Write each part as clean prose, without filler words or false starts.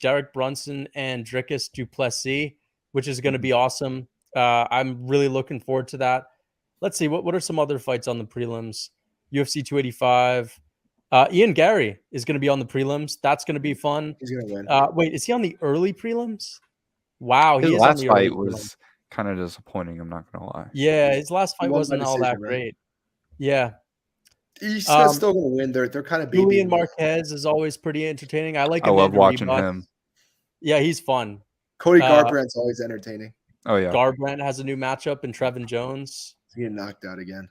Derek Brunson and Dricus du Plessis, which is going to be awesome. I'm really looking forward to that. Let's see, what are some other fights on the prelims? UFC 285. Ian Gary is going to be on the prelims. That's going to be fun. He's going to win. Wait, is he on the early prelims? Wow, His he is on last the early fight prelims. was kind of disappointing. I'm not gonna lie. Yeah, his last He fight won by wasn't all that decision, right? great. Yeah. He's still going to win. They're kind of Julian babying him. Marquez is always pretty entertaining. I like I love Amanda watching Ribas. him. Yeah, he's fun. Cody Garbrandt's always entertaining. Oh yeah. Garbrandt has a new matchup in Trevin Jones. He's getting knocked out again.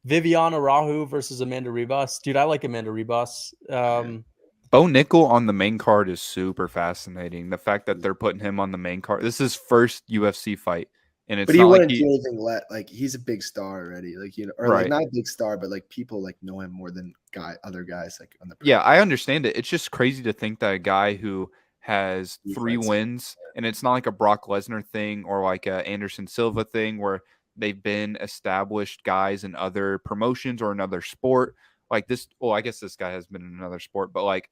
Viviana Rahu versus Amanda Ribas. Dude, I like Amanda Ribas. Bo Nickel on the main card is super fascinating. The fact that they're putting him on the main card. This is his first UFC fight. And it's but he not wouldn't like do anything. Like he's a big star already. Like or right. like not a big star, but like people like know him more than other guys like on the. Yeah, I understand it. It's just crazy to think that a guy who has 3 wins, and it's not like a Brock Lesnar thing or like a Anderson Silva thing where they've been established guys in other promotions or another sport like this. Well, I guess this guy has been in another sport, but like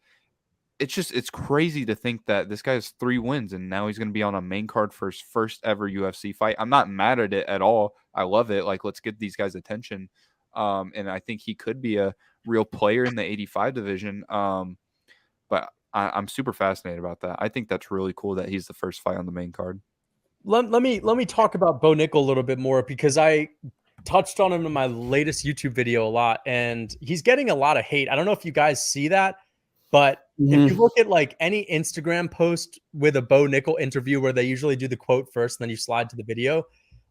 it's crazy to think that this guy has 3 wins and now he's going to be on a main card for his first ever UFC fight. I'm not mad at it at all. I love it. Like, let's get these guys attention. And I think he could be a real player in the 85 division. But I'm super fascinated about that. I think that's really cool that he's the first fight on the main card. Let me talk about Bo Nickel a little bit more because I touched on him in my latest YouTube video a lot, and he's getting a lot of hate. I don't know if you guys see that, but if you look at like any Instagram post with a Bo Nickel interview where they usually do the quote first and then you slide to the video,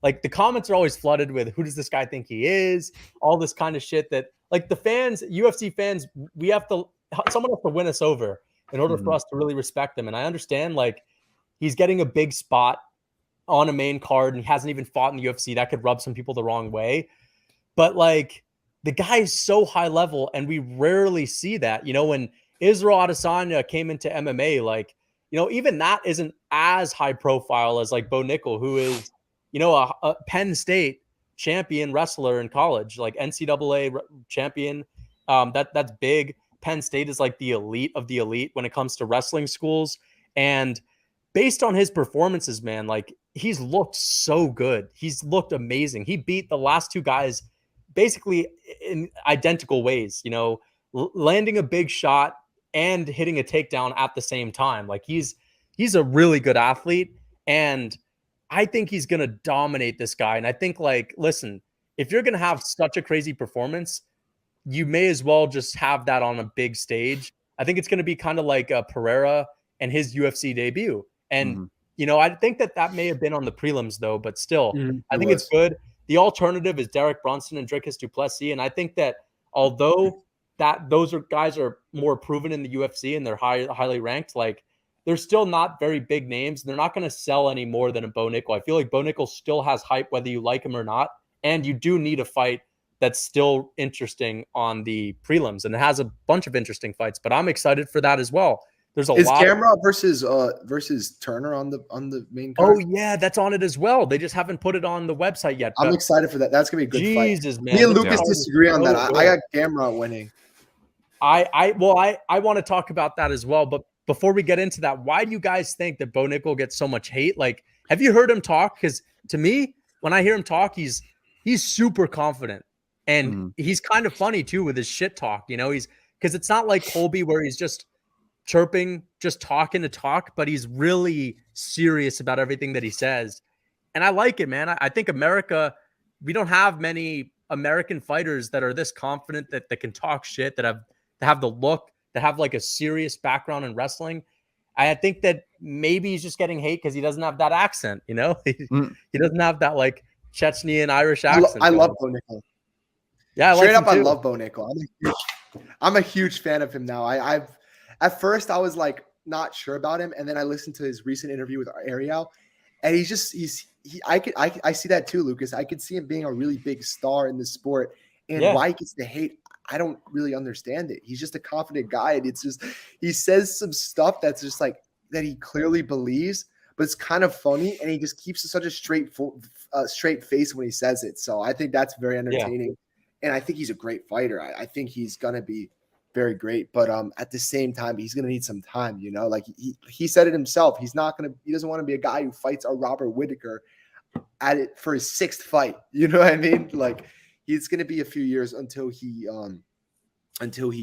like the comments are always flooded with who does this guy think he is? All this kind of shit that like the fans, UFC fans, someone has to win us over in order for us to really respect them. And I understand like he's getting a big spot on a main card and he hasn't even fought in the UFC. That could rub some people the wrong way. But like the guy is so high level and we rarely see that. You know, when Israel Adesanya came into MMA, like, you know, even that isn't as high profile as like Bo Nickel, who is, you know, a Penn State champion wrestler in college, like NCAA champion. That's big. Penn State is like the elite of the elite when it comes to wrestling schools. And based on his performances, man, like he's looked so good. He's looked amazing. He beat the last 2 guys basically in identical ways, you know, landing a big shot and hitting a takedown at the same time. Like he's a really good athlete. And I think he's going to dominate this guy. And I think like, listen, if you're going to have such a crazy performance, you may as well just have that on a big stage. I think it's going to be kind of like Pereira and his UFC debut. And, you know, I think that may have been on the prelims though, but still, I think it's good. The alternative is Derek Brunson and Dricus du Plessis. And I think that although those guys are more proven in the UFC and they're highly ranked, like they're still not very big names. They're not going to sell any more than a Bo Nickel. I feel like Bo Nickel still has hype, whether you like him or not. And you do need a fight that's still interesting on the prelims, and it has a bunch of interesting fights, but I'm excited for that as well. There's a lot. Is Gamrot versus Turner on the main card? Oh yeah, that's on it as well. They just haven't put it on the website yet. I'm excited for that. That's gonna be a good fight. Jesus, man. Me and Lucas disagree on that. I got Gamrot winning. I want to talk about that as well, but before we get into that, why do you guys think that Bo Nickel gets so much hate? Like, have you heard him talk? Because to me, when I hear him talk, he's super confident. And he's kind of funny too with his shit talk, you know, because it's not like Colby where he's just chirping, just talking to talk, but he's really serious about everything that he says. And I like it, man. I think America, we don't have many American fighters that are this confident that can talk shit, that have the look, that have like a serious background in wrestling. I think that maybe he's just getting hate because he doesn't have that accent, you know? He doesn't have that like Chechnyan Irish accent. I love Bo Nickel. Yeah, straight up, I love Bo Nickel. I'm a huge fan of him now. At first I was like not sure about him, and then I listened to his recent interview with Ariel, and I see that too, Lucas. I could see him being a really big star in this sport, and why he gets the hate, I don't really understand it. He's just a confident guy, and it's just he says some stuff that's just like that he clearly believes, but it's kind of funny, and he just keeps such a straight face when he says it. So I think that's very entertaining. And I think he's a great fighter. I think he's going to be very great. But at the same time, he's gonna need some time. Like he said it himself. He doesn't want to be a guy who fights a Robert Whitaker at it for his 6th fight. You know what I mean? Like it's gonna be a few years until he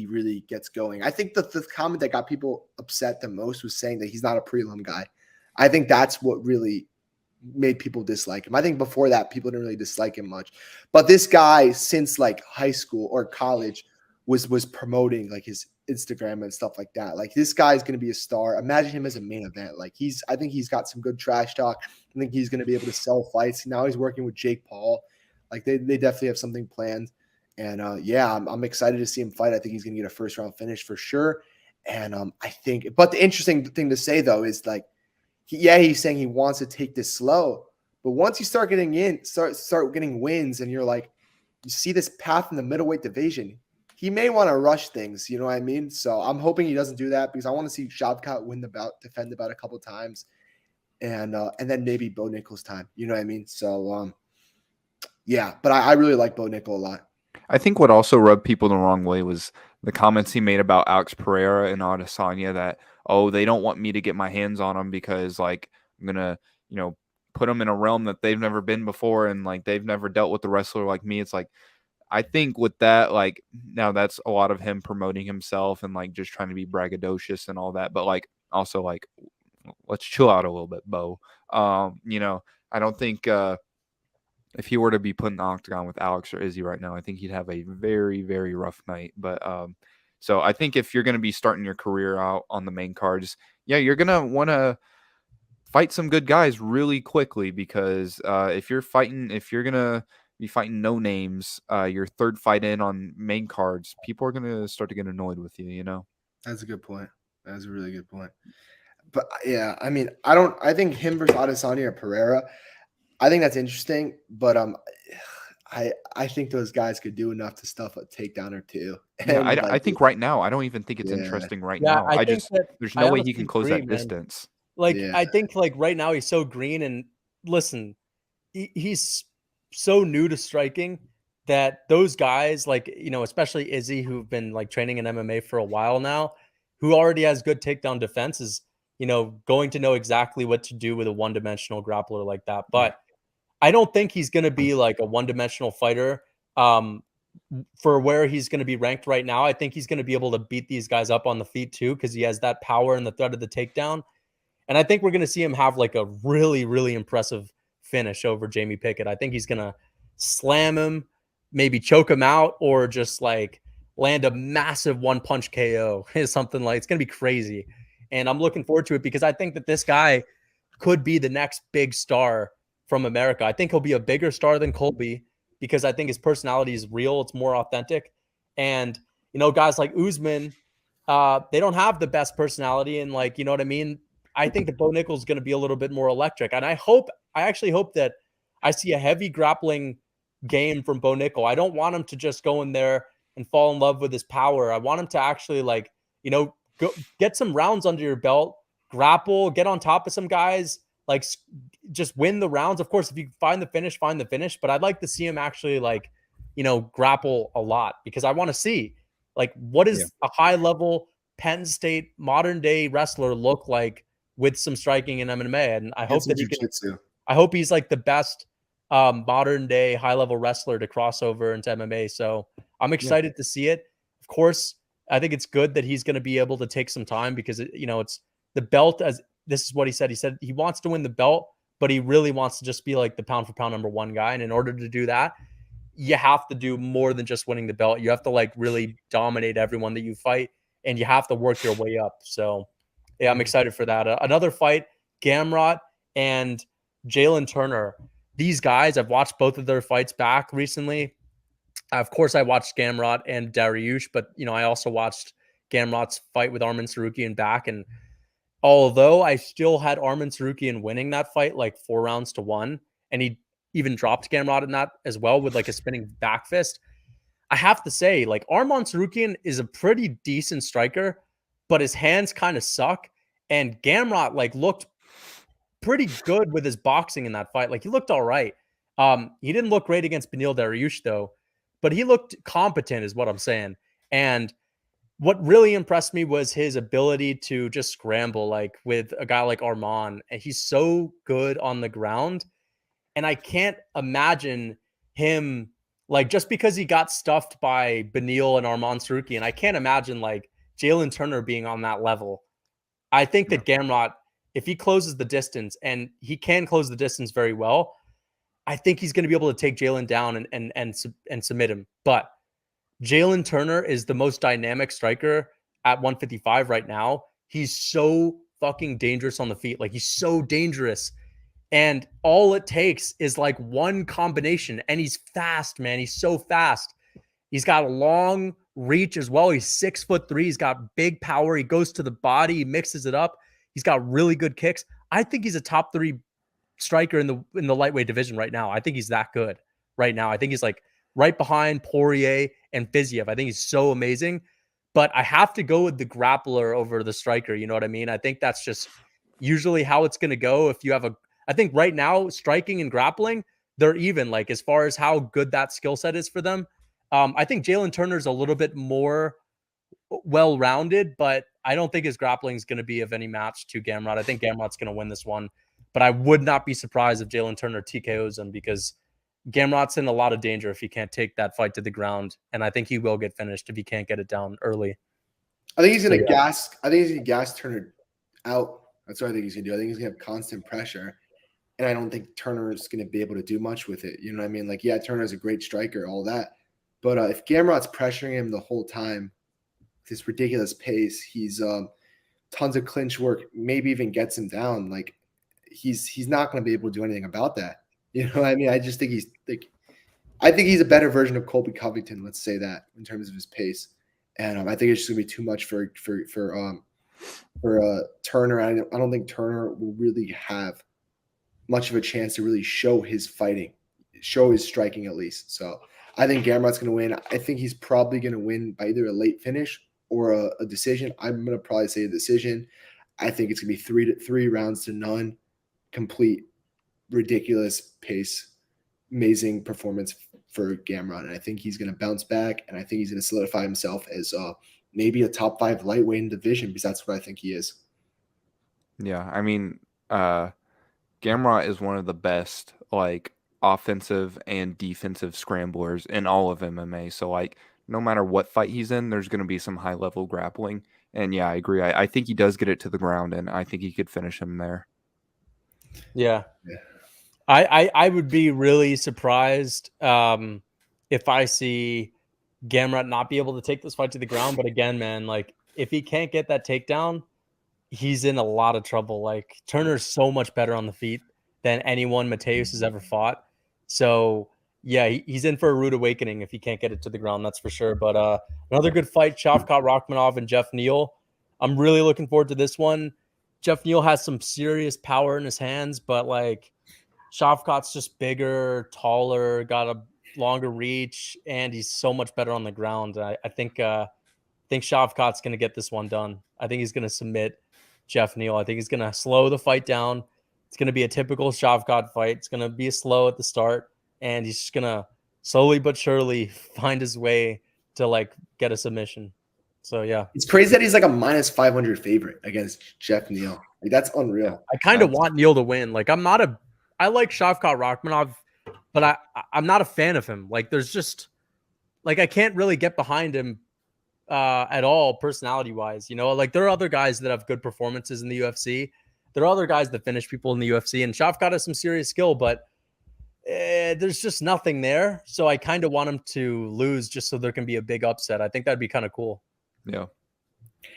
really gets going. I think the comment that got people upset the most was saying that he's not a prelim guy. I think that's what really made people dislike him. I think before that, people didn't really dislike him much. But this guy, since like high school or college, was promoting like his Instagram and stuff like that. Like this guy's going to be a star. Imagine him as a main event. Like I think he's got some good trash talk. I think he's going to be able to sell fights. Now he's working with Jake Paul. Like they definitely have something planned. And I'm excited to see him fight. I think he's going to get a 1st-round finish for sure. And I think, but the interesting thing to say though is like, he's saying he wants to take this slow, but once you start getting getting wins, and you're like, you see this path in the middleweight division, he may want to rush things. You know what I mean? So I'm hoping he doesn't do that, because I want to see Shavkat win the bout, defend the bout a couple times, and then maybe Bo Nickal's time. You know what I mean? So but I really like Bo Nickal a lot. I think what also rubbed people the wrong way was the comments he made about Alex Pereira and Adesanya, that, oh, they don't want me to get my hands on him because like I'm gonna, put them in a realm that they've never been before, and like they've never dealt with a wrestler like me. It's like, I think with that, like, now that's a lot of him promoting himself and like just trying to be braggadocious and all that. But like also like, let's chill out a little bit, Bo. I don't think if he were to be put in the octagon with Alex or Izzy right now, I think he'd have a very, very rough night. But so I think if you're going to be starting your career out on the main cards, you're going to want to fight some good guys really quickly, because if you're going to be fighting no names, your 3rd fight in on main cards, people are going to start to get annoyed with you, That's a good point. That's a really good point. But yeah, I mean, I think him versus Adesanya or Pereira, I think that's interesting, but I think those guys could do enough to stuff a takedown or two. Yeah, I think right now, I don't even think it's interesting right now. There's no way he can close that distance. Like, I think like right now he's so green, and listen, he's so new to striking that those guys, like, especially Izzy, who've been like training in MMA for a while now, who already has good takedown defense, is, going to know exactly what to do with a one-dimensional grappler like that. But I don't think he's going to be like a one-dimensional fighter for where he's going to be ranked right now. I think he's going to be able to beat these guys up on the feet too, because he has that power and the threat of the takedown. And I think we're going to see him have like a really, really impressive finish over Jamie Pickett. I think he's going to slam him, maybe choke him out, or just like land a massive 1-punch KO. Something like, it's going to be crazy. And I'm looking forward to it, because I think that this guy could be the next big star from America. I think he'll be a bigger star than Colby, because I think his personality is real. It's more authentic. And, guys like Usman, they don't have the best personality. And like, you know what I mean? I think that Bo Nickal's going to be a little bit more electric. And I actually hope that I see a heavy grappling game from Bo Nickal. I don't want him to just go in there and fall in love with his power. I want him to actually like, go get some rounds under your belt, grapple, get on top of some guys, like just win the rounds. Of course, if you find the finish, find the finish. But I'd like to see him actually like, grapple a lot, because I want to see like, what is a high level Penn State modern day wrestler look like with some striking in MMA. And I hope that I hope he's like the best modern day high level wrestler to cross over into MMA. So I'm excited to see it. Of course, I think it's good that he's going to be able to take some time, because it's the belt. As this is what he said. He said he wants to win the belt, but he really wants to just be like the pound for pound #1 guy. And in order to do that, you have to do more than just winning the belt. You have to like really dominate everyone that you fight, and you have to work your way up. So yeah, I'm excited for that. Another fight, Gamrot and Jalen Turner. These guys, I've watched both of their fights back recently. Of course, I watched Gamrot and Dariush, but I also watched Gamrot's fight with Arman Sarukian back. And although I still had Arman Sarukian winning that fight like 4 rounds to 1, and he even dropped Gamrot in that as well with like a spinning back fist, I have to say, like, Arman Sarukian is a pretty decent striker, but his hands kind of suck. And Gamrot like looked pretty good with his boxing in that fight. Like, he looked all right. He didn't look great against Beneil Dariush though, but he looked competent is what I'm saying. And what really impressed me was his ability to just scramble, like with a guy like Arman. And he's so good on the ground. And I can't imagine him, like, just because he got stuffed by Beneil and Arman Saruki, and I can't imagine like Jalen Turner being on that level. I think that Gamrot, if he closes the distance, and he can close the distance very well, I think he's going to be able to take Jalen down and submit him. But Jalen Turner is the most dynamic striker at 155 right now. He's so fucking dangerous on the feet. Like, he's so dangerous. And all it takes is like one combination. And he's fast, man. He's so fast. He's got a long reach as well. He's 6'3". He's got big power. He goes to the body. He mixes it up. He's got really good kicks. I think he's a top 3 striker in the lightweight division right now. I think he's that good right now. I think he's like right behind Poirier and Fiziev. I think he's so amazing. But I have to go with the grappler over the striker. You know what I mean? I think that's just usually how it's going to go. If you have I think right now, striking and grappling, they're even, like, as far as how good that skill set is for them. I think Jalen Turner's a little bit more well-rounded, but I don't think his grappling is going to be of any match to Gamrot. I think Gamrot's going to win this one, but I would not be surprised if Jalen Turner TKOs him, because Gamrot's in a lot of danger if he can't take that fight to the ground, and I think he will get finished if he can't get it down early. I think he's going to gas. I think he's going to gas Turner out. That's what I think he's going to do. I think he's going to have constant pressure, and I don't think Turner is going to be able to do much with it. You know what I mean? Like, yeah, Turner's a great striker, all that, but if Gamrot's pressuring him the whole time, this ridiculous pace, he's tons of clinch work, maybe even gets him down. Like, he's not going to be able to do anything about that. You know what I mean? I just think I think he's a better version of Colby Covington. Let's say that in terms of his pace, and I think it's just going to be too much for Turner. I don't think Turner will really have much of a chance to really show his fighting, show his striking at least. So I think Gamrot's going to win. I think he's probably going to win by either a late finish or a decision. I'm going to probably say a decision. I think it's going to be 3 rounds to none. Complete ridiculous pace, amazing performance for Gamrot. And I think he's going to bounce back, and I think he's going to solidify himself as maybe a top 5 lightweight in the division, because that's what I think he is. Yeah, I mean, Gamrot is one of the best, like, offensive and defensive scramblers in all of MMA. So, like, no matter what fight he's in, there's going to be some high-level grappling. And, yeah, I agree. I think he does get it to the ground, and I think he could finish him there. Yeah. I would be really surprised if I see Gamrot not be able to take this fight to the ground. But again, man, like, if he can't get that takedown, he's in a lot of trouble. Like, Turner's so much better on the feet than anyone Mateus has ever fought. So yeah, he's in for a rude awakening if he can't get it to the ground, that's for sure. But another good fight, Shavkat Rakhmonov and Jeff Neal. I'm really looking forward to this one. Jeff Neal has some serious power in his hands, but like, Shavkat's just bigger, taller, got a longer reach, and he's so much better on the ground. I think Shavkat's going to get this one done. I think he's going to submit Jeff Neal. I think he's going to slow the fight down. It's going to be a typical Shavkat fight. It's going to be slow at the start, and he's just going to slowly but surely find his way to like get a submission. So yeah, it's crazy that he's like a -500 favorite against Jeff Neal. Like, that's unreal. I kind of want Neal to win. Like, I like Shavkat Rakhmonov, but I'm not a fan of him. Like, there's just, like, I can't really get behind him at all, personality wise. You know, like, there are other guys that have good performances in the UFC. There are other guys that finish people in the UFC, and Shavkat has some serious skill, but there's just nothing there. So I kind of want him to lose just so there can be a big upset. I think that'd be kind of cool. Yeah.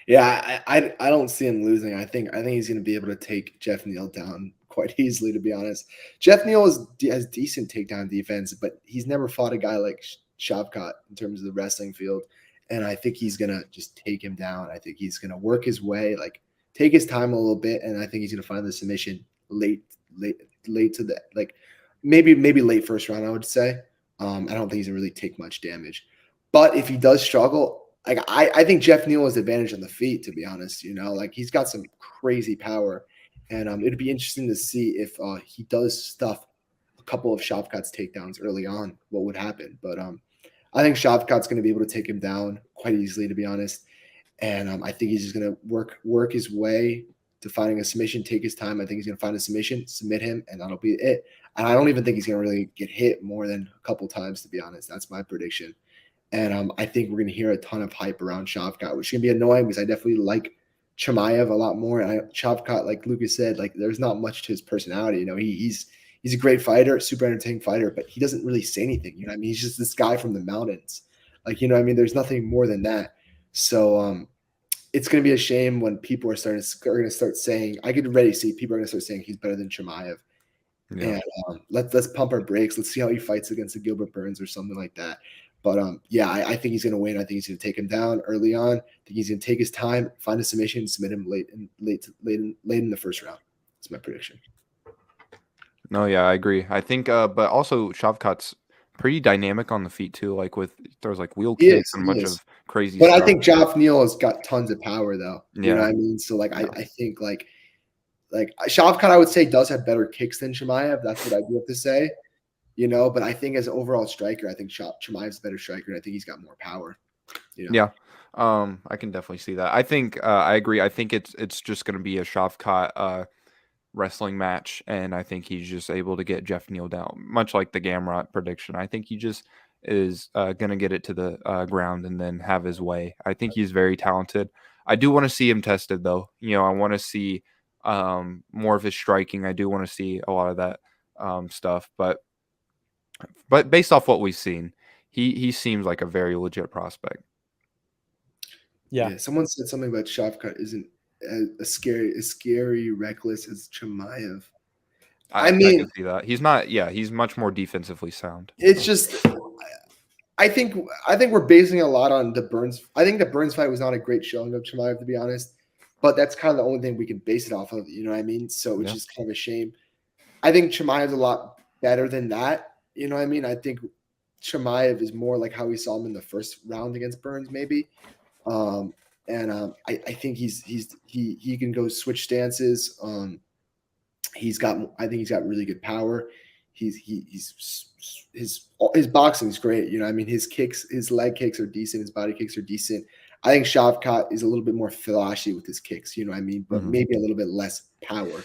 Yeah, I don't see him losing. I think he's going to be able to take Jeff Neal down quite easily, to be honest. Jeff Neal has decent takedown defense, but he's never fought a guy like Shavkat in terms of the wrestling field. And I think he's going to just take him down. I think he's going to work his way, like, take his time a little bit, and I think he's going to find the submission late to the, like, maybe late first round, I would say. I don't think he's going to really take much damage. But if he does struggle, like, I think Jeff Neal has advantage on the feet, to be honest. You know, like, he's got some crazy power, and it'd be interesting to see if he does stuff a couple of Shavkat's takedowns early on, what would happen. But I think Shavkat's going to be able to take him down quite easily, to be honest. And I think he's just gonna work his way to finding a submission, take his time. I think he's gonna find a submission, submit him, and that'll be it. And I don't even think he's gonna really get hit more than a couple times, to be honest. That's my prediction. And I think we're gonna hear a ton of hype around Shavkat, which is gonna be annoying because I definitely like Chimaev a lot more. And Shavkat, like Lucas said, like there's not much to his personality. You know, he's a great fighter, super entertaining fighter, but he doesn't really say anything. You know what I mean? He's just this guy from the mountains. Like, you know what I mean? There's nothing more than that. So it's going to be a shame when people are going to start saying, I could already see people are going to start saying he's better than Chimaev. Yeah. And let's pump our brakes. Let's see how he fights against a Gilbert Burns or something like that. But yeah, I think he's going to win. I think he's going to take him down early on. I think he's going to take his time, find a submission, submit him late in the first round. That's my prediction. No, yeah, I agree. I think, but also Shavkat's pretty dynamic on the feet too. Like throws like wheel kicks and a bunch of crazy but stuff. I think Joff Neal has got tons of power though. Yeah. You know what I mean? So like I think like Shavkat, I would say, does have better kicks than Chimaev. That's what I do have to say. You know, but I think as an overall striker, I think Chimaev's a better striker, and I think he's got more power. You know? Yeah. I can definitely see that. I think I agree. I think it's just going to be a Shavkat wrestling match, and I think he's just able to get Jeff Neal down, much like the Gamrot prediction. I think he just is going to get it to the ground and then have his way. I think he's very talented. I do want to see him tested, though. You know, I want to see more of his striking. I do want to see a lot of that stuff, but based off what we've seen, he seems like a very legit prospect. Yeah. Someone said something about Shavkat isn't as scary, reckless as Chimaev. I mean, I can see that. He's not. Yeah, he's much more defensively sound. It's just, I think we're basing a lot on the Burns. I think the Burns fight was not a great showing of Chimaev, to be honest. But that's kind of the only thing we can base it off of. You know what I mean? So which is kind of a shame. I think Chimaev's a lot better than that. You know what I mean? I think Chimaev is more like how we saw him in the first round against Burns, maybe. I think he can go switch stances. I think he's got really good power. His boxing is great. You know, I mean, his leg kicks are decent. His body kicks are decent. I think Shavkat is a little bit more flashy with his kicks. You know what I mean? But maybe a little bit less power.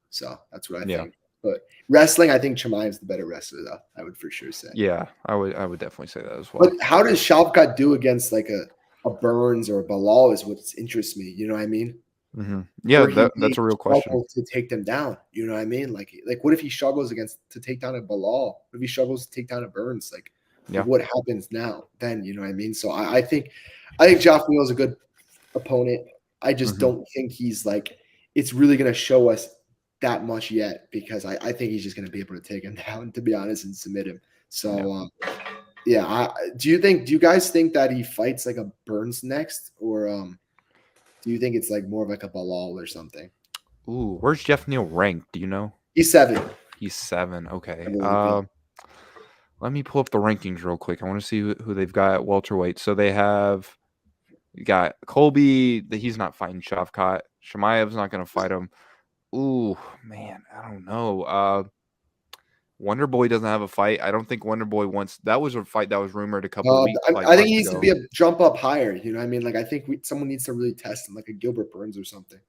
So that's what I think. But wrestling, I think Chimaev's the better wrestler, though. I would for sure say. Yeah, I would definitely say that as well. But how does Shavkat do against like a Burns or a Bilal is what interests me. You know what I mean? Mm-hmm. Yeah, that's a real question. To take them down, you know what I mean? Like what if he struggles to take down a Bilal? What if he struggles to take down a Burns? Like what happens now? Then you know what I mean? So I think Joff Neal is a good opponent. I just don't think he's like it's really going to show us that much yet because I think he's just going to be able to take him down, to be honest, and submit him. So do you guys think that he fights like a Burns next, or do you think it's like more of like a Bilal or something? Ooh, where's Jeff Neal ranked? Do you know? He's 7. He's 7. Okay. Let me pull up the rankings real quick. I want to see who they've got at welterweight. So they got Colby. He's not fighting Shavkat. Chimaev's not going to fight him. Ooh, man, I don't know. Wonder Boy doesn't have a fight. I don't think Wonder Boy wants. That was a fight that was rumored a couple weeks. I think he needs to be a jump up higher. You know what I mean? Like I think someone needs to really test him, like a Gilbert Burns or something.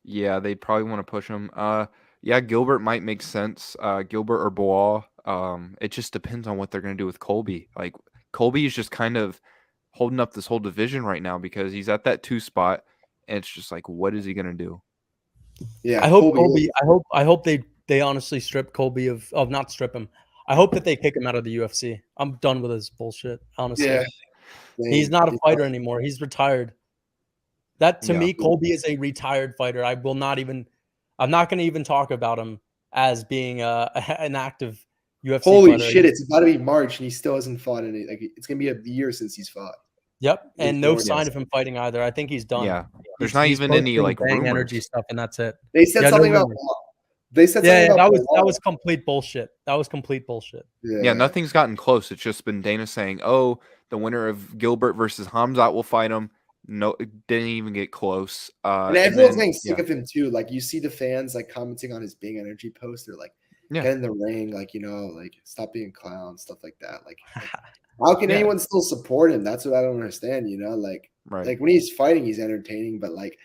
Yeah, they probably want to push him. Yeah, Gilbert might make sense. Gilbert or Bois. It just depends on what they're going to do with Colby. Like Colby is just kind of holding up this whole division right now because he's at that 2 spot, and it's just like, what is he going to do? Yeah, I hope Colby. I hope they honestly strip Colby of not strip him. I hope that they kick him out of the UFC. I'm done with his bullshit. Honestly, he's not a fighter anymore. He's retired. That to me, Colby is a retired fighter. I'm not going to even talk about him as being an active UFC Holy fighter. Shit! It's about to be March, and he still hasn't fought any. Like it's gonna be a year since he's fought. Yep, and no sign of him fighting either. I think he's done. Yeah, there's not even any like rumors. Energy stuff, and that's it. They said something about. They said something about that was complete bullshit. That was complete bullshit. Yeah, nothing's gotten close. It's just been Dana saying, "Oh, the winner of Gilbert versus Hamzat will fight him." No, it didn't even get close. And everyone's getting sick of him too. Like you see the fans like commenting on his Big Energy post. They're like, "Get in the ring!" Like like stop being clowns, stuff like that. Like how can anyone still support him? That's what I don't understand. Like Right. Like when he's fighting, he's entertaining, but like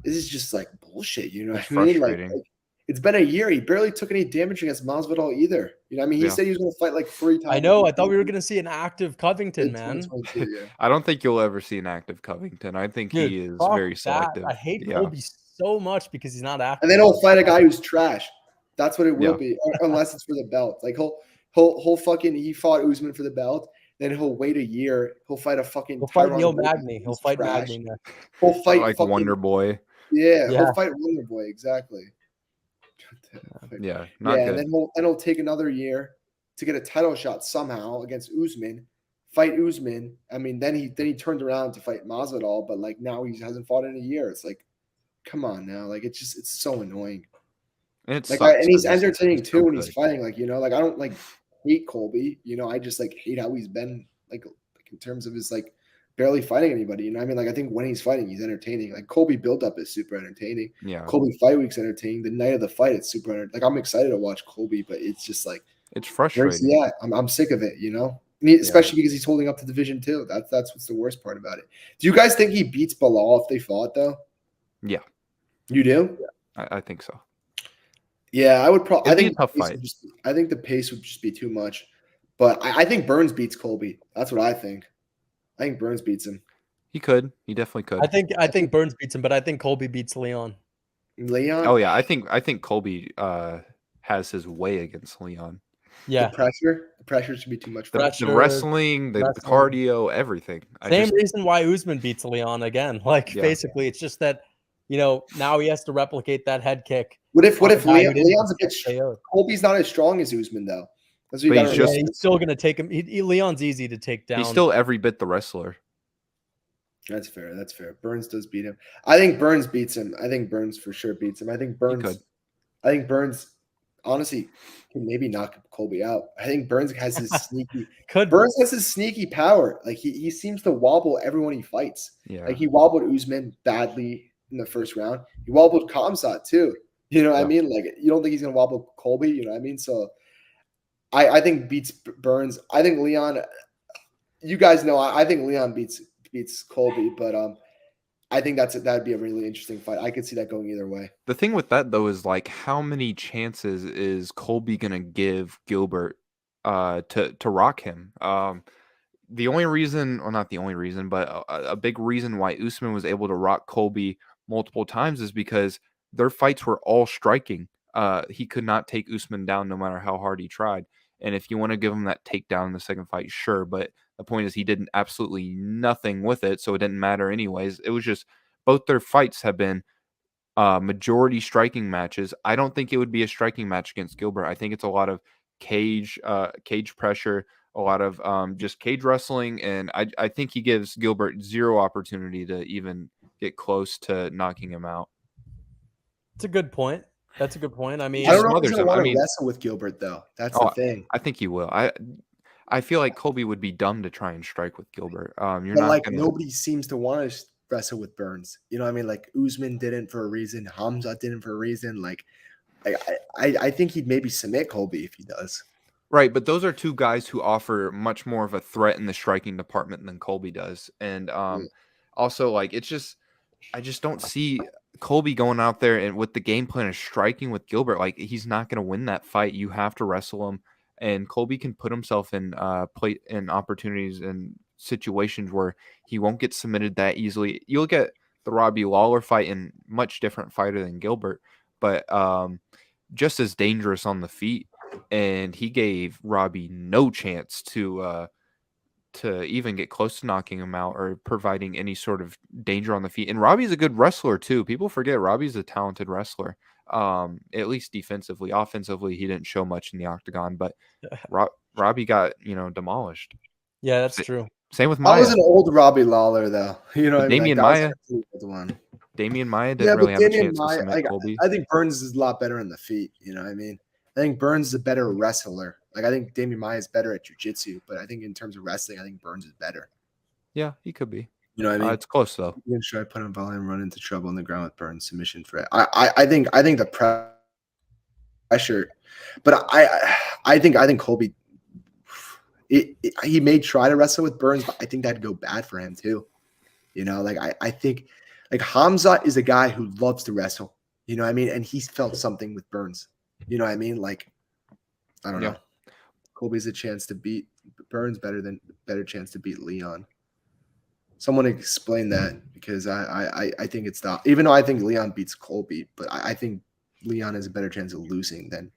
this is just like bullshit. You know It's what I mean? Like frustrating. it's been a year. He barely took any damage against Masvidal either. You know what I mean? He Yeah. said he was going to fight like 3 times. I know. I thought we were gonna see an active Covington, in man. 2022. Yeah. I don't think you'll ever see an active Covington. I think Dude, he is fuck very that. selective. I hate Yeah. Colby so much because he's not active. And then he'll fight a guy who's trash. That's what it will Yeah. be, unless it's for the belt. Like he'll fucking he fought Usman for the belt. Then he'll wait a year. He'll fight a fucking. He'll fight Tyron Neil Woodley Magny. who's He'll fight trash. Magny next. He'll fight Like fucking Wonder Boy. Yeah, Yeah. he'll fight Wonder Boy exactly. Yeah. Not Yeah, good. and then he'll take another year to get a title shot somehow against Usman. Fight Usman. I mean, then he turned around to fight Masvidal, but like now he hasn't fought in a year. It's like, come on now, like it's so annoying. And it Like, sucks and he's 'cause entertaining so too when he's good. fighting. Like, you know, like I don't like hate Colby. You know, I just like hate how he's been like in terms of his like barely fighting anybody. You know, what I mean, like I think when he's fighting, he's entertaining. Like Colby build up is super entertaining. Yeah. Colby fight week's entertaining. The night of the fight, it's super entertaining. Like I'm excited to watch Colby, but it's just like It's where's frustrating. he at? I'm sick of it. You know, especially because he's holding up to Division 2. That's what's the worst part about it. Do you guys think he beats Bilal if they fought though? Yeah. You do? I think so. Yeah, I would probably. I It'd be think a tough the pace fight. would just- I think the pace would just be too much. But I think Burns beats Colby. That's what I think. I think Burns beats him. He could. He definitely could. I think Burns beats him, but I think Colby beats Leon. Leon. Oh yeah, I think Colby has his way against Leon. Yeah. The pressure should be too much. For The, him. Pressure, the wrestling, the cardio, everything. Same reason why Usman beats Leon again. Like basically, it's just that now he has to replicate that head kick. What if Leon's a bit? KO'd. Colby's not as strong as Usman though. That's what you But got to Yeah, he's still gonna take him. Leon's easy to take down. He's still every bit the wrestler. That's fair. That's fair. Burns does beat him. I think Burns beats him. I think Burns for sure beats him. I think Burns honestly can maybe knock Colby out. I think Burns has his sneaky Burns has his sneaky power. Like he seems to wobble everyone he fights. Yeah. Like he wobbled Usman badly in the first round. He wobbled Khamzat too. You know what I mean? Like you don't think he's gonna wobble Colby, you know what I mean? So I think beats Burns. I think Leon, you guys know I think Leon beats Colby, but I think that'd be a really interesting fight. I could see that going either way. The thing with that though is like how many chances is Colby gonna give Gilbert to rock him? The only reason, or not the only reason, but a big reason why Usman was able to rock Colby multiple times is because their fights were all striking. He could not take Usman down no matter how hard he tried. And if you want to give him that takedown in the second fight, sure. But the point is he did absolutely nothing with it, so it didn't matter anyways. It was just both their fights have been majority striking matches. I don't think it would be a striking match against Gilbert. I think it's a lot of cage pressure, a lot of just cage wrestling, and I think he gives Gilbert zero opportunity to even get close to knocking him out. It's a good point. That's a good point. I mean, I don't know if he's gonna want to wrestle with Gilbert though. That's the thing. I think he will. I feel like Colby would be dumb to try and strike with Gilbert. Nobody seems to want to wrestle with Burns. You know what I mean? Like Usman didn't for a reason. Khamzat didn't for a reason. Like I think he'd maybe submit Colby if he does. Right, but those are two guys who offer much more of a threat in the striking department than Colby does. And also, like, it's just I just don't see Colby going out there and with the game plan of striking with Gilbert. Like, he's not going to win that fight. You have to wrestle him, and Colby can put himself in opportunities and situations where he won't get submitted that easily. You look at the Robbie Lawler fight, and much different fighter than Gilbert, but just as dangerous on the feet. And he gave Robbie no chance to even get close to knocking him out or providing any sort of danger on the feet. And Robbie's a good wrestler too. People forget Robbie's a talented wrestler, at least defensively. Offensively, he didn't show much in the octagon, but Robbie got demolished. Yeah, that's true. Same with Maya. I was an old Robbie Lawler though. You know, Damian Maya. Damian Maya didn't really have a chance to submit Colby. I think Burns is a lot better in the feet. You know what I mean? I think Burns is a better wrestler. Like I think Damian Maya is better at jiu-jitsu, but I think in terms of wrestling, I think Burns is better. Yeah, he could be. You know what I mean? It's close though. You can try to put him volume, run into trouble on the ground with Burns submission threat. I think the pressure, but I think Colby. He may try to wrestle with Burns, but I think that'd go bad for him too. You know, like I think like Hamza is a guy who loves to wrestle. You know what I mean? And he's felt something with Burns. You know what I mean? Like, I don't know. Colby's a chance to beat Burns better chance to beat Leon. Someone explain that, because I think it's not, even though I think Leon beats Colby, but I think Leon has a better chance of losing than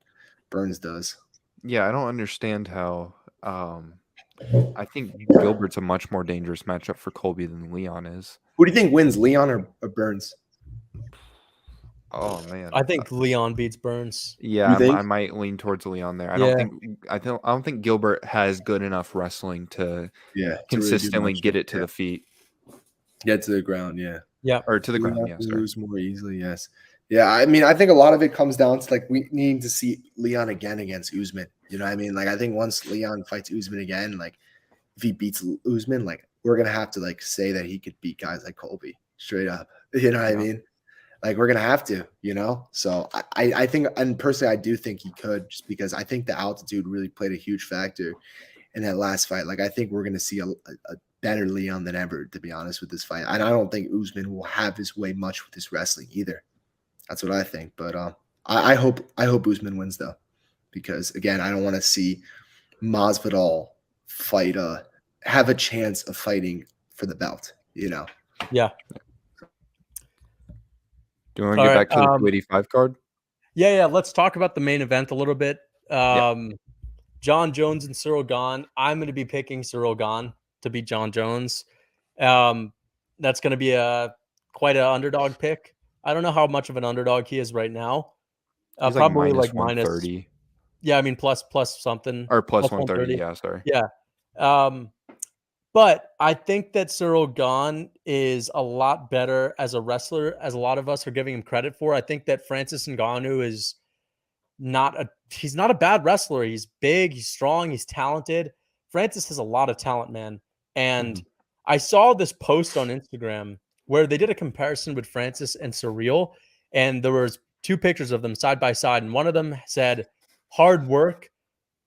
Burns does. Yeah, I don't understand how. I think Gilbert's a much more dangerous matchup for Colby than Leon is. Who do you think wins, Leon or Burns? Oh man, I think Leon beats Burns. Yeah, You think? I might lean towards Leon there. I Yeah. don't think Gilbert has good enough wrestling to consistently really get it to the feet. Get to the ground, Yeah. Or to the Leon ground, yeah. can Sorry. lose more easily, yes. Yeah, I mean, I think a lot of it comes down to like we need to see Leon again against Usman. You know what I mean? Like I think once Leon fights Usman again, like if he beats Usman, like we're gonna have to like say that he could beat guys like Colby straight up. You know what I mean? Like we're gonna have to, you know. So I think, and personally, I do think he could, just because I think the altitude really played a huge factor in that last fight. Like I think we're gonna see a better Leon than ever, to be honest, with this fight. And I don't think Usman will have his way much with his wrestling either. That's what I think. But I hope Usman wins though, because again, I don't want to see Masvidal fight have a chance of fighting for the belt. You know. Yeah. Do you want to get back to the 285 card? Yeah. Let's talk about the main event a little bit. John Jones and Ciryl Gane. I'm going to be picking Ciryl Gane to beat John Jones. That's going to be quite an underdog pick. I don't know how much of an underdog he is right now. Probably like minus 130. Yeah, I mean plus something, or plus 130. Yeah, sorry. Yeah. But I think that Ciryl Gane is a lot better as a wrestler, as a lot of us are giving him credit for. I think that Francis Ngannou is he's not a bad wrestler. He's big, he's strong, he's talented. Francis has a lot of talent, man. And I saw this post on Instagram where they did a comparison with Francis and Ciryl, and there was 2 pictures of them side by side, and one of them said hard work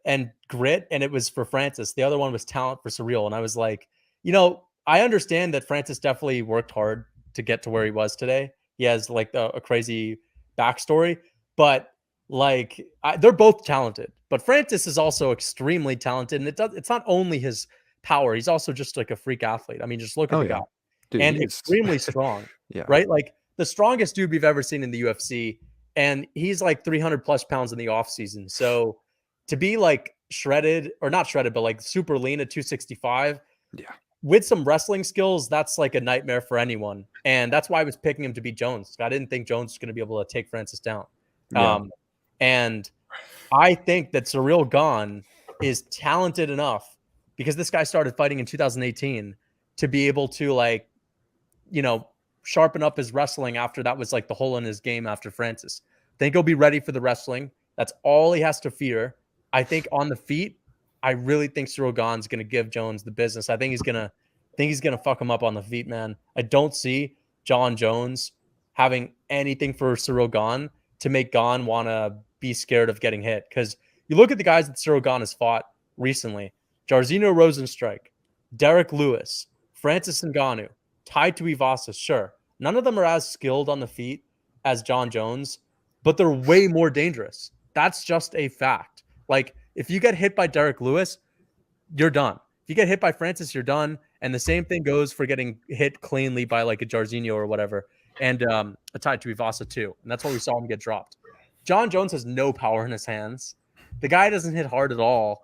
and grit, and it was for Francis. The other one was talent for Ciryl. And I was like, you know, I understand that Francis definitely worked hard to get to where he was today. He has like a crazy backstory, but like they're both talented. But Francis is also extremely talented, and it's not only his power. He's also just like a freak athlete. I mean, just look at the guy. Dude, and extremely strong. Right? Like the strongest dude we've ever seen in the UFC, and he's like 300 plus pounds in the off season. So to be like shredded, or not shredded, but like super lean at 265, with some wrestling skills, that's like a nightmare for anyone. And that's why I was picking him to beat Jones. I didn't think Jones was going to be able to take Francis down. And I think that Ciryl Gane is talented enough, because this guy started fighting in 2018, to be able to like, you know, sharpen up his wrestling after that was like the hole in his game after Francis. I think he'll be ready for the wrestling. That's all he has to fear. I think on the feet, I really think Ciryl Gane's going to give Jones the business. I think he's going to fuck him up on the feet, man. I don't see John Jones having anything for Ciryl Gane to make Gane want to be scared of getting hit. Because you look at the guys that Ciryl Gane has fought recently: Jairzinho Rozenstruik, Derek Lewis, Francis Ngannou, Tai Tuivasa. Sure, none of them are as skilled on the feet as John Jones, but they're way more dangerous. That's just a fact. Like, if you get hit by Derek Lewis, you're done. If you get hit by Francis, you're done. And the same thing goes for getting hit cleanly by like a Jairzinho or whatever, and a Tai Tuivasa too. And that's why we saw him get dropped. John Jones has no power in his hands. The guy doesn't hit hard at all.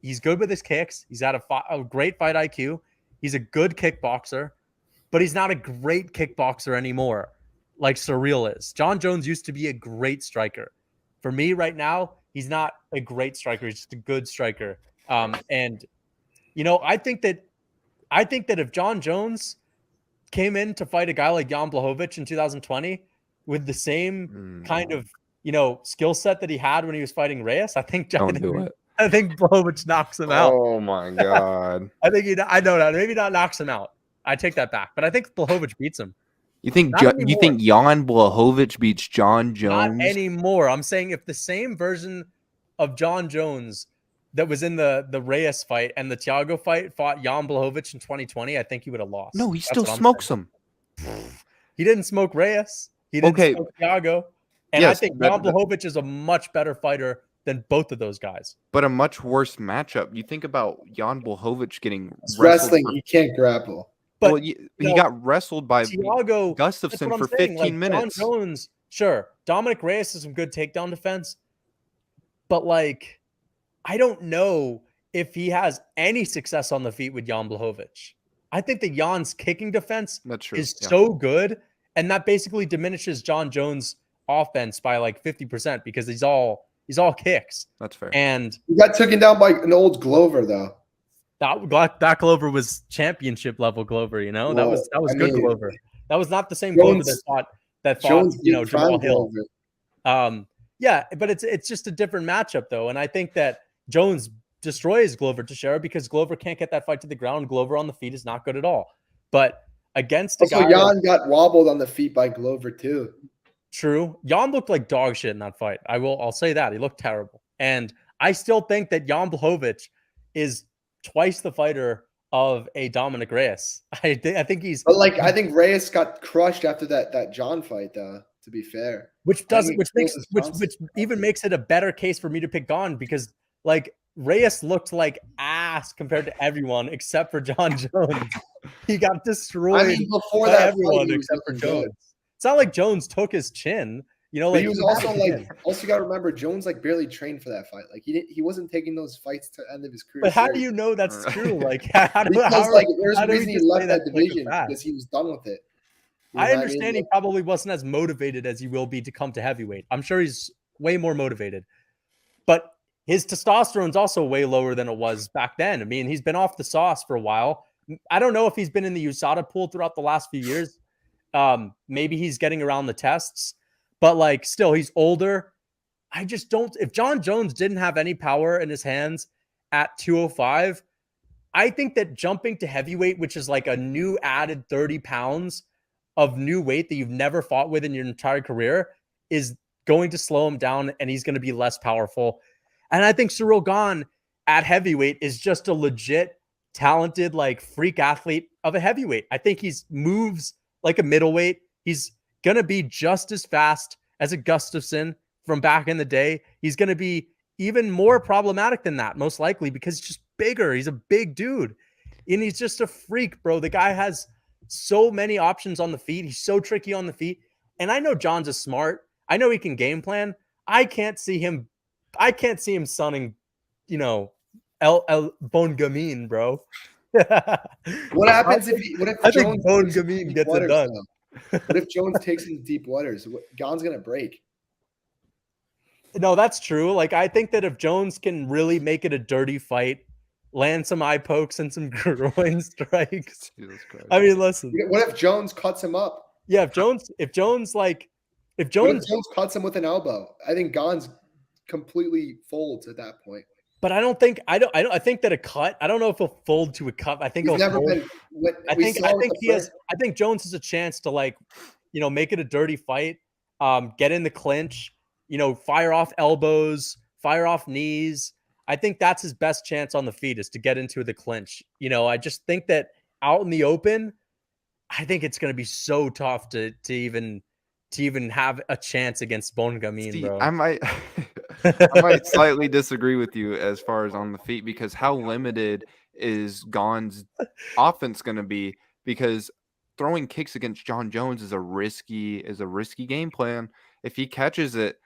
He's good with his kicks. He's had a great fight IQ. He's a good kickboxer, but he's not a great kickboxer anymore like Ciryl is. John Jones used to be a great striker. For me right now, he's not a great striker. He's just a good striker. And, you know, I think that if John Jones came in to fight a guy like Jan Blachowicz in 2020 with the same kind of, you know, skill set that he had when he was fighting Reyes, I think Blachowicz knocks him out. Oh my God. I know that. Maybe not knocks him out. I take that back. But I think Blachowicz beats him. You think Jan Blachowicz beats John Jones? Not anymore. I'm saying if the same version of John Jones that was in the Reyes fight and the Thiago fight fought Jan Blachowicz in 2020, I think he would have lost. No, he That's still what I'm smokes saying. him. He didn't smoke Reyes. He didn't smoke Thiago. And Yes, I think Jan Blachowicz is a much better fighter than both of those guys. But a much worse matchup. You think about Jan Blachowicz getting wrestling. He can't grapple. But he got wrestled by Thiago Gustafsson for 15 minutes. John Jones, sure. Dominic Reyes is some good takedown defense. But, like, I don't know if he has any success on the feet with Jan Blachowicz. I think that Jan's kicking defense is so good, and that basically diminishes John Jones' offense by like 50% because he's all kicks. That's fair. And he got taken down by an old Glover though. That Glover was championship level Glover, you know. Well, that was good Glover. That was not the same Glover that fought you know, Jamal Hill. Yeah, but it's just a different matchup though, and I think that Jones destroys Glover Teixeira because Glover can't get that fight to the ground. Glover on the feet is not good at all. But against a guy, Jan got wobbled on the feet by Glover too. True. Jan looked like dog shit in that fight. I'll say that. He looked terrible. And I still think that Jan Blachowicz is twice the fighter of a Dominic Reyes. I think he's I think Reyes got crushed after that John fight though, to be fair. Which even makes it a better case for me to pick Gane because like Reyes looked like ass compared to everyone except for John Jones. He got destroyed before by that everyone fight, except for Jones. It's not like Jones took his chin. You know, like he was also got to remember Jones like barely trained for that fight. Like he wasn't taking those fights to the end of his career. But how do you know that's true? Like there's a reason he left that division because he was done with it. I understand he probably wasn't as motivated as he will be to come to heavyweight. I'm sure he's way more motivated, but his testosterone's also way lower than it was back then. I mean, he's been off the sauce for a while. I don't know if he's been in the USADA pool throughout the last few years. Maybe he's getting around the tests, but like still he's older. I just don't, if John Jones didn't have any power in his hands at 205, I think that jumping to heavyweight, which is like a new added 30 pounds of new weight that you've never fought with in your entire career, is going to slow him down and he's going to be less powerful. And I think Ciryl Gane at heavyweight is just a legit talented, like freak athlete of a heavyweight. I think he's moves like a middleweight. He's going to be just as fast as a Gustafsson from back in the day. He's going to be even more problematic than that, most likely, because he's just bigger. He's a big dude. And he's just a freak, bro. The guy has so many options on the feet. He's so tricky on the feet. And I know John's is smart. I know he can game plan. I can't see him sunning, you know, El Bon Gamin, bro. What happens if I think Bon Gamin gets it done? What if Jones takes him to deep waters? Gane's gonna break. No, that's true. Like I think that if Jones can really make it a dirty fight, land some eye pokes and some groin strikes. I mean, listen. What if Jones cuts him up? Yeah, if Jones cuts him with an elbow, I think Gane's completely folds at that point. But I think that a cut. I don't know if he'll fold to a cut. I think I think Jones has a chance to, like, you know, make it a dirty fight, get in the clinch, you know, fire off elbows, fire off knees. I think that's his best chance on the feet, is to get into the clinch. You know, I just think that out in the open, I think it's going to be so tough to even have a chance against Bon Gamin, bro. I might slightly disagree with you as far as on the feet, because how limited is Gane's offense going to be? Because throwing kicks against John Jones is a risky game plan. If he catches it,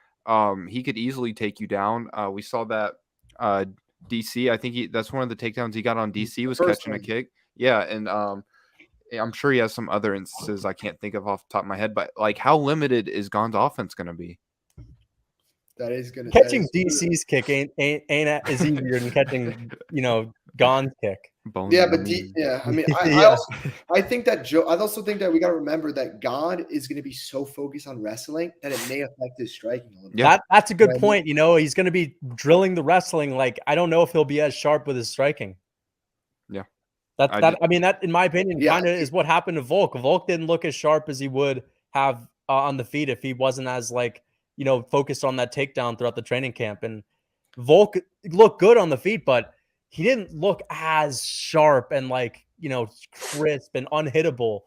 he could easily take you down. We saw that DC. I think that's one of the takedowns he got on DC was catching a kick. Yeah, and I'm sure he has some other instances I can't think of off the top of my head, but like, how limited is Gane's offense going to be? That is going to catching DC's kick ain't as easier than catching, you know, Gane's kick. I mean, I think that I also think that we got to remember that Gane is going to be so focused on wrestling that it may affect his striking a little bit. Yeah, that's a good point. You know, he's going to be drilling the wrestling. Like, I don't know if he'll be as sharp with his striking. Yeah. That in my opinion kind of is what happened to Volk. Volk didn't look as sharp as he would have on the feet if he wasn't as, like, you know, focused on that takedown throughout the training camp. And Volk looked good on the feet, but he didn't look as sharp and like, crisp and unhittable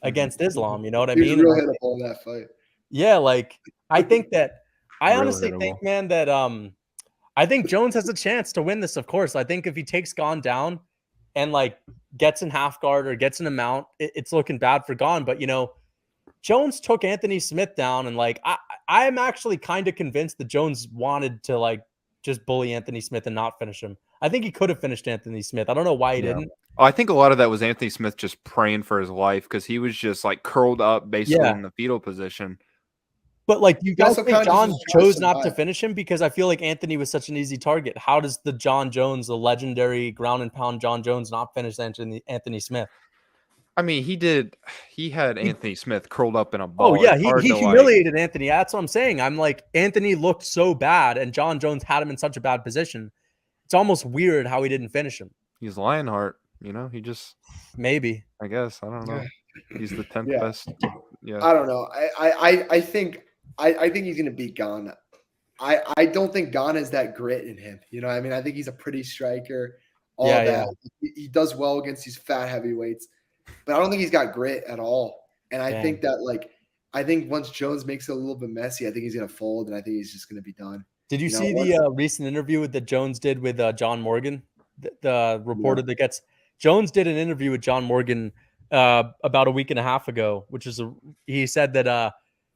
against Islam. You know what I He was mean? real hittable in that fight. Yeah, like I think that I Real honestly hittable. think, man, that I think Jones has a chance to win this, of course. I think if he takes Gane down and like gets in half guard or gets in a mount, it's looking bad for Gane. But Jones took Anthony Smith down, and like I'm actually kind of convinced that Jones wanted to like just bully Anthony Smith and not finish him. I think he could have finished Anthony Smith. I don't know why he didn't. Oh, I think a lot of that was Anthony Smith just praying for his life because he was just like curled up basically in the fetal position. But like, you guys think John chose not to survive. finish him? Because I feel like Anthony was such an easy target. How does the John Jones, the legendary ground and pound John Jones, not finish Anthony Smith? I mean, he did. He had Anthony Smith curled up in a Oh ball. yeah, It's he hard to, humiliated Anthony. That's what I'm saying. I'm like, Anthony looked so bad, and John Jones had him in such a bad position. It's almost weird how he didn't finish him. He's Lionheart, he just maybe. I guess I don't know. He's the 10th best. Yeah, I don't know. I think he's gonna beat Gane. I don't think Gane has that grit in him. You know what I mean? I think he's a pretty striker. All that. He does well against these fat heavyweights, but I don't think he's got grit at all. And I think that I think once Jones makes it a little bit messy, I think he's gonna fold, and I think he's just gonna be done. Did you see the recent interview that Jones did with John Morgan? The reporter that gets Jones did an interview with John Morgan about a week and a half ago, which is he said that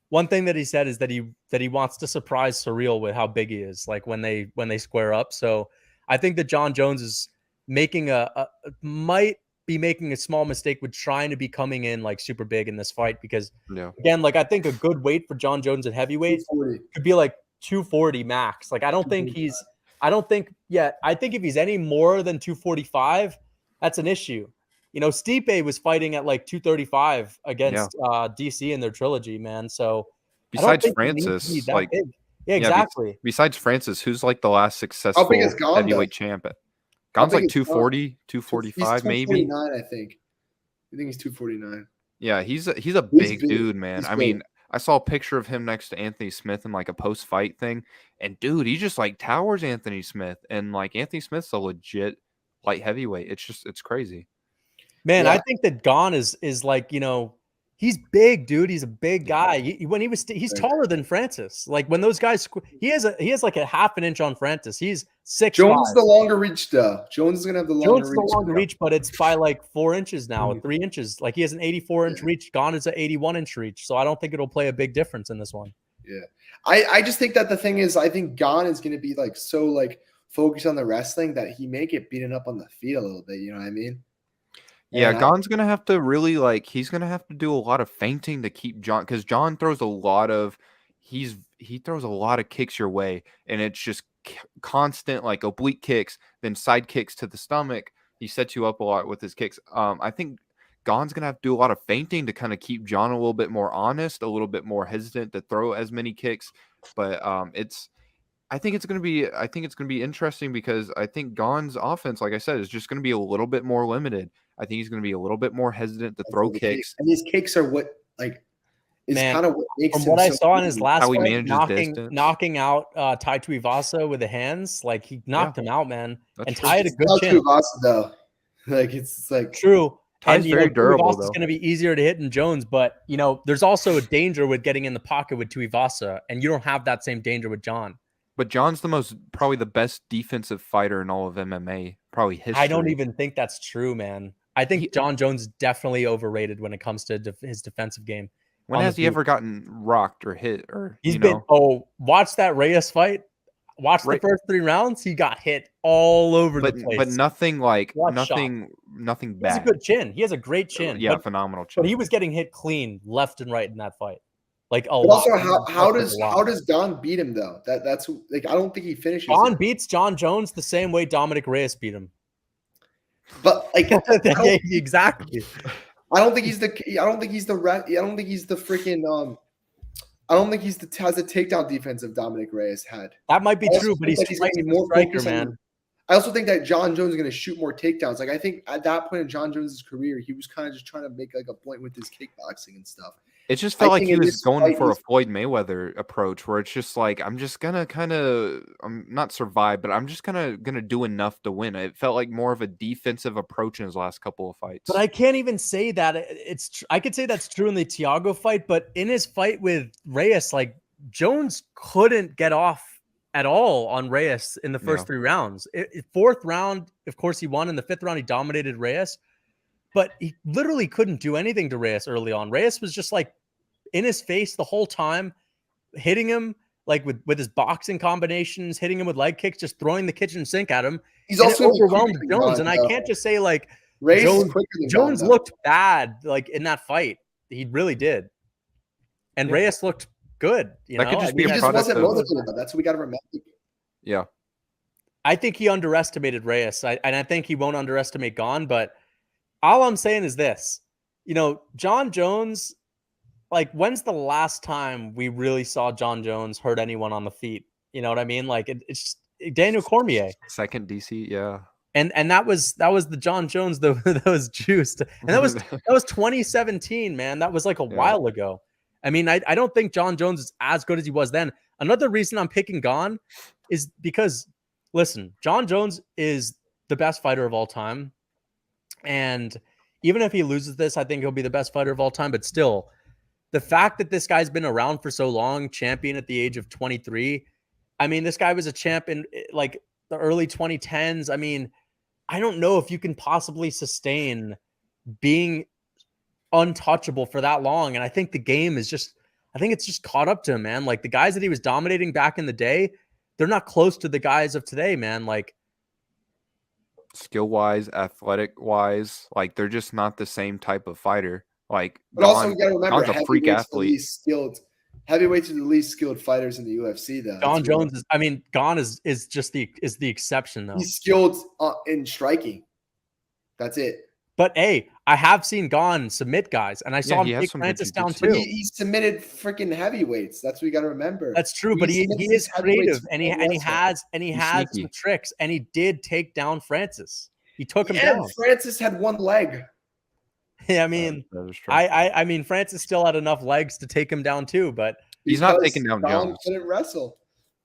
one thing that he said is that he wants to surprise Ciryl with how big he is, like when they square up. So I think that John Jones is making might be making a small mistake with trying to be coming in like super big in this fight, because again, like I think a good weight for John Jones at heavyweight could be like 240 max. Like I think if he's any more than 245, that's an issue. Stipe was fighting at like 235 against DC in their trilogy, man. So besides Francis, exactly. Besides Francis, who's like the last successful heavyweight champ? Gane's like 240, 245, maybe. 249, I think he's 249. Yeah, he's a big dude, man. I mean, I saw a picture of him next to Anthony Smith in like a post-fight thing, and dude, he just like towers Anthony Smith, and like Anthony Smith's a legit light heavyweight. It's crazy. Man, I think that Gane is like, he's big, dude. He's a big guy. He's taller than Francis. Like when those guys, he has like a half an inch on Francis. He's 6'5". Jones is the longer reach though. Jones is gonna have the longer reach, but it's by like 4 inches now, 3 inches. Like he has an 84-inch reach. Gane is an 81-inch reach. So I don't think it'll play a big difference in this one. Yeah, I just think that the thing is, I think Gane is gonna be like so like focused on the wrestling that he may get beaten up on the feet a little bit. You know what I mean? Yeah, Gane's going to have to really he's going to have to do a lot of feinting to keep John, because John throws a lot of he throws a lot of kicks your way, and it's just constant like oblique kicks, then side kicks to the stomach. He sets you up a lot with his kicks. I think Gane's going to have to do a lot of feinting to kind of keep John a little bit more honest, a little bit more hesitant to throw as many kicks, but I think it's going to be interesting, because I think Gane's offense, like I said, is just going to be a little bit more limited. I think he's going to be a little bit more hesitant to throw kicks. And these kicks are what is kind of what makes him. From what I saw in his last fight, knocking out Tai Tuivasa with the hands, like he knocked him out, man. And Tai had a good chin. Tuivasa though, it's like true. Tai's very durable, though. It's going to be easier to hit than Jones, but there's also a danger with getting in the pocket with Tuivasa, and you don't have that same danger with John. But John's probably the best defensive fighter in all of MMA, probably history. I don't even think that's true, man. I think John Jones is definitely overrated when it comes to his defensive game. When has he ever gotten rocked or hit? Or watch that Reyes fight. Watch the first 3 rounds. He got hit all over the place. But nothing nothing bad. He has a good chin. He has a great chin. Yeah, phenomenal chin. But he was getting hit clean left and right in that fight. Like a lot. Also, how does Gane beat him though? That's like I don't think he finishes. Gane beats John Jones the same way Dominic Reyes beat him. But like exactly. I don't think he's the has a takedown defense of Dominic Reyes had. That might be true, but he's more striker, man. I also think that John Jones is going to shoot more takedowns. Like I think at that point in John Jones's career, he was kind of just trying to make like a point with his kickboxing and stuff. It just felt like think he in was this going fight, for a Floyd Mayweather approach where it's just like, I'm just gonna I'm not survive, but I'm just gonna do enough to win. It felt like more of a defensive approach in his last couple of But fights. I can't even say that I could say that's true in the Thiago fight, but in his fight with Reyes, like Jones couldn't get off at all on Reyes in the first Yeah. 3 rounds. Fourth round, of course, he won. In the fifth round, he dominated Reyes, but he literally couldn't do anything to Reyes early on. Reyes was just like in his face the whole time, hitting him like with his boxing combinations, hitting him with leg kicks, just throwing the kitchen sink at him. He's And it also overwhelmed Jones. And I can't just say like Jones looked bad like in that fight. He really did. And Reyes looked good. That could just be he a just product wasn't of motivated enough. That's what we got to remember. yeah. I think he underestimated Reyes. And I think he won't underestimate Gane. But all I'm saying is this, John Jones, like, when's the last time we really saw John Jones hurt anyone on the feet? You know what I mean? Like it's Daniel Cormier. Second DC, yeah. And that was the John Jones that was juiced. And that was 2017, man. That was like a while ago. I mean, I don't think John Jones is as good as he was then. Another reason I'm picking Gane is because, listen, John Jones is the best fighter of all time. And even if he loses this, I think he'll be the best fighter of all time. But still, the fact that this guy's been around for so long, champion at the age of 23. I mean, this guy was a champ in like the early 2010s. I mean, I don't know if you can possibly sustain being untouchable for that long. And I think the game is I think it's just caught up to him, man. Like the guys that he was dominating back in the day, they're not close to the guys of today, man. Like skill wise, athletic wise, like they're just not the same type of fighter. Like, but also you got to remember, Gane's a freak athlete. Heavyweights are the least skilled fighters in the UFC, though. John Jones is. I mean, Gane is just the exception, though. He's skilled in striking. That's it. But hey, I have seen Gane submit guys, and I saw him take Francis down too. He submitted freaking heavyweights. That's what you got to remember. That's true, but he is creative, and he has some tricks, and he did take down Francis. He took him down. Francis had one leg. Yeah, I mean, I mean, Francis still had enough legs to take him down too, but he's not taking down Jones. Couldn't wrestle.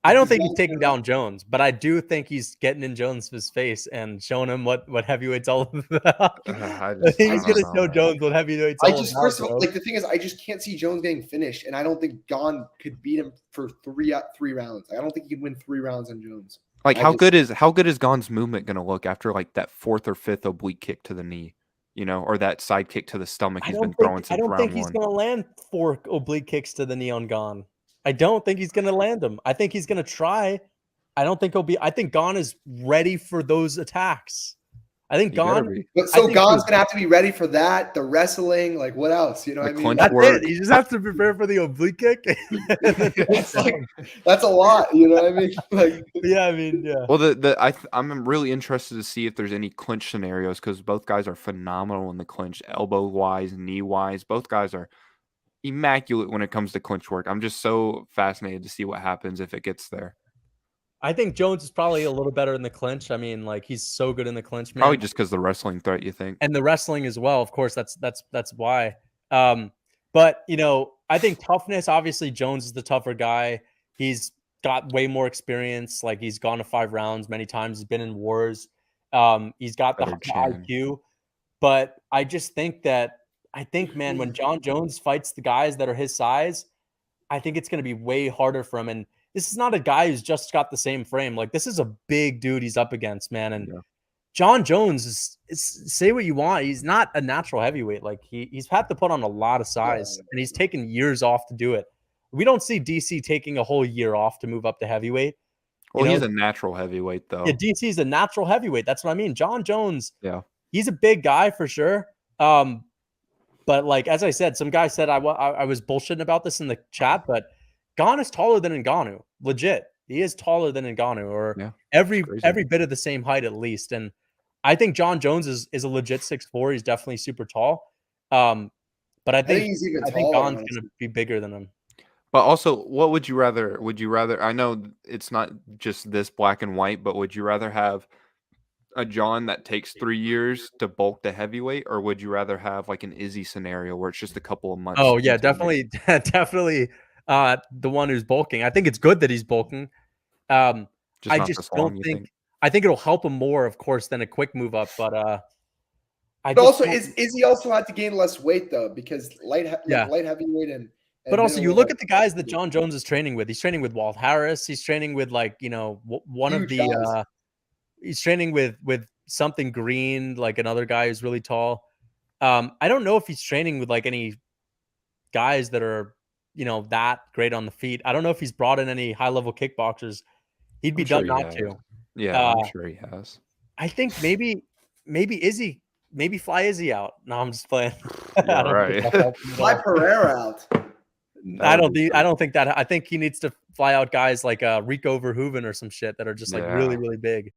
I don't think he's taking down Jones, but I do think he's getting in Jones' face and showing him what heavyweight's all about. I think he's going to show Jones what heavyweight's all about. First of all, like the thing is, I just can't see Jones getting finished, and I don't think Gane could beat him for three rounds. I don't think he can win 3 rounds on Jones. Like how good is Gane's movement going to look after like that 4th or 5th oblique kick to the knee? Or that side kick to the stomach he's been throwing since round 1. I don't think he's going to land 4 oblique kicks to the knee on Gane. I don't think he's going to land them. I think he's going to try. I think Gane is ready for those attacks. I think Gane. So Gane's going to have to be ready for that, the wrestling, like what else? You know what I mean? That's it. You just have to prepare for the oblique kick. That's a lot. You know what I mean? Like, yeah, I mean, yeah. Well, I'm really interested to see if there's any clinch scenarios because both guys are phenomenal in the clinch, elbow wise, knee wise. Both guys are immaculate when it comes to clinch work. I'm just so fascinated to see what happens if it gets there. I think Jones is probably a little better in the clinch. I mean, like he's so good in the clinch, man. Probably just because the wrestling threat, you think, and the wrestling as well. Of course, that's why. But I think toughness. Obviously, Jones is the tougher guy. He's got way more experience. Like he's gone to 5 rounds many times. He's been in wars. He's got the IQ. But I just think man, when John Jones fights the guys that are his size, I think it's going to be way harder for him. And this is not a guy who's just got the same frame. Like this is a big dude he's up against, man. And John Jones is say what you want. He's not a natural heavyweight. Like he's had to put on a lot of size and he's taken years off to do it. We don't see DC taking a whole year off to move up to heavyweight. Well, he's a natural heavyweight though. Yeah, DC's a natural heavyweight. That's what I mean. John Jones, he's a big guy for sure. But like, as I said, some guy said I was bullshitting about this in the chat, but Gane is taller than Ngannou. Legit. He is taller than Ngannou, or every bit of the same height at least. And I think John Jones is a legit 6'4". He's definitely super tall. But I think Gane's going to be bigger than him. But also, what would you rather? Would you rather? I know it's not just this black and white, but would you rather have a John that takes 3 years to bulk to heavyweight, or would you rather have like an Izzy scenario where it's just a couple of months? Oh yeah, until definitely, definitely. The one who's bulking. I think it's good that he's bulking. just I not just this long, don't you think. think? I think it'll help him more, of course, than a quick move up. But I But just also, don't. Izzy also had to gain less weight though, because Yeah. light heavyweight and But also, you middleweight look are at the guys that John Jones is training with. He's training with Walt Harris. He's training with like one of huge the. guys. He's training with something green, like another guy who's really tall. I don't know if he's training with like any guys that are that great on the feet. I don't know if he's brought in any high level kickboxers. He'd be I'm sure dumb he not has. to. Yeah, Uh, I'm sure he has. I think maybe Izzy, maybe fly Izzy out. No, I'm just playing. I Yeah, don't think right. that'll help him at Fly all. Pereira out. That would be I pretty don't think that. I think he needs to fly out guys like Rico Verhoeven or some shit that are just like really, Yeah. really big.